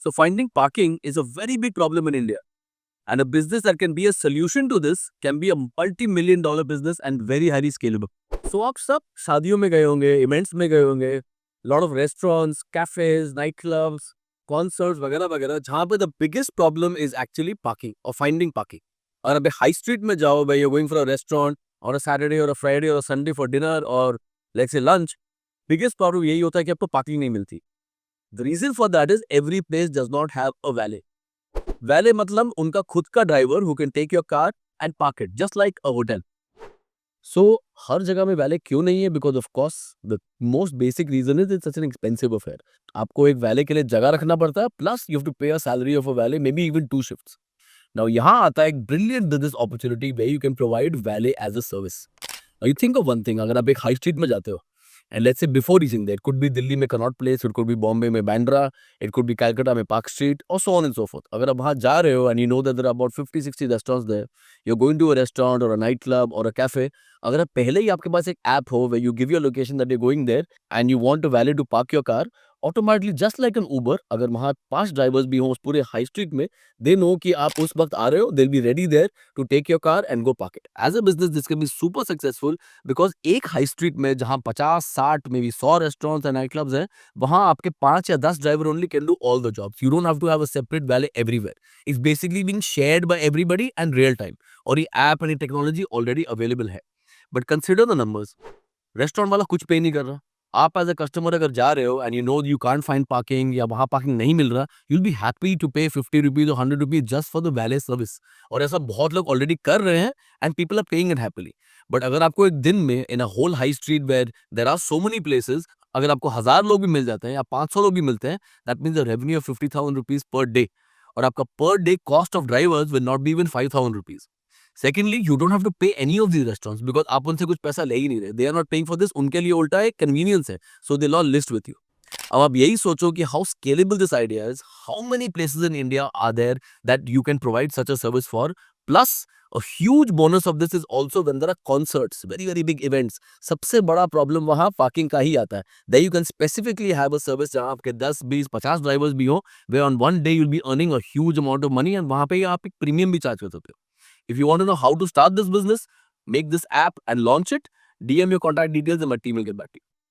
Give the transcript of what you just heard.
So finding parking is a very big problem in India. And a business that can be a solution to this can be a multi-million dollar business and very highly scalable. So आप सब शादियों में गए होंगे, events में गए होंगे, lot of restaurants, cafes, nightclubs, concerts वगैरह वगैरह जहाँ पे the biggest problem is actually parking or finding parking. और अभी high street में जाओ भाई, you're going for a restaurant on a Saturday or a Friday or a Sunday for dinner or let's say lunch, biggest problem यही होता है कि आपको parking नहीं मिलती. The reason for that is every place does not have a valet. Valet मतलब उनका खुद का driver who can take your car and park it just like a hotel. So हर जगह में valet क्यों नहीं है? Because of course the most basic reason is it's such an expensive affair. आपको एक valet के लिए जगह रखना पड़ता है, plus you have to pay a salary of a valet, maybe even 2 shifts. Now यहाँ आता है एक brilliant business opportunity where you can provide valet as a service. Now you think of one thing, अगर आप एक high street में जाते हो and let's say before reaching there, it could be Delhi में Connaught Place, it could be Bombay में Bandra, it could be Calcutta में Park Street or so on and so forth. अगर आप वहाँ जा रहे हो and you know that there are about 50-60 restaurants there, you're going to a restaurant or a nightclub or a cafe, अगर आप पहले ही आपके पास एक app हो where you give your location that you're going there and you want a valet to park your car, automatically just like an उबर, अगर वहाँ 5 drivers भी हों उस पूरे हाई स्ट्रीट में, दे नो कि आप उस वक्त आ रहे हो, they will be ready there to take your car and go park it. As a business this can be super successful because एक हाई स्ट्रीट में जहाँ 50-60 may be 100 restaurants and night clubs हैं, वहाँ आपके 5 या 10 driver only can do all the jobs. You don't have to have a separate valet everywhere. It's basically being shared by everybody and real time. और ये app and ये technology already available है. But consider the numbers. Restaurant वाला कुछ पे नहीं कर रहा. आप एज अ कस्टमर अगर जा रहे हो and you know you can't find parking या वहाँ पार्किंग नहीं मिल रहा, you will be happy to pay 50 rupees और 100 rupees just for the valet service. और ऐसा बहुत लोग ऑलरेडी कर रहे हैं and people are paying it happily. But अगर आपको एक दिन में in a whole high street where there are so many places, अगर आपको 1000 लोग भी मिल जाते हैं या 500 लोग भी मिलते हैं, that means the revenue of 50,000 rupees per day. और आपका per day cost of drivers will not be even 5,000 rupees. Secondly, you don't have to pay any of these restaurants because आप उनसे कुछ पैसा ले ही नहीं रहे. They are not paying for this. उनके लिए उल्टा एक कन्वीनियंस है, so they all list with you. अब आप यही सोचो कि how scalable this idea is, how many places in India are there that you can provide such a service for. प्लस a huge bonus of this is also when there are concerts, very very big events. सबसे बड़ा problem वहाँ parking का ही आता है. There you can specifically have a service जहाँ आपके 10, 20, 50 drivers भी हो, where on one day you'll be earning a huge amount of money and वहाँ पे आप एक प्रीमियम भी चार्ज कर सकते हो. If you want to know how to start this business, make this app and launch it, DM your contact details and my team will get back to you.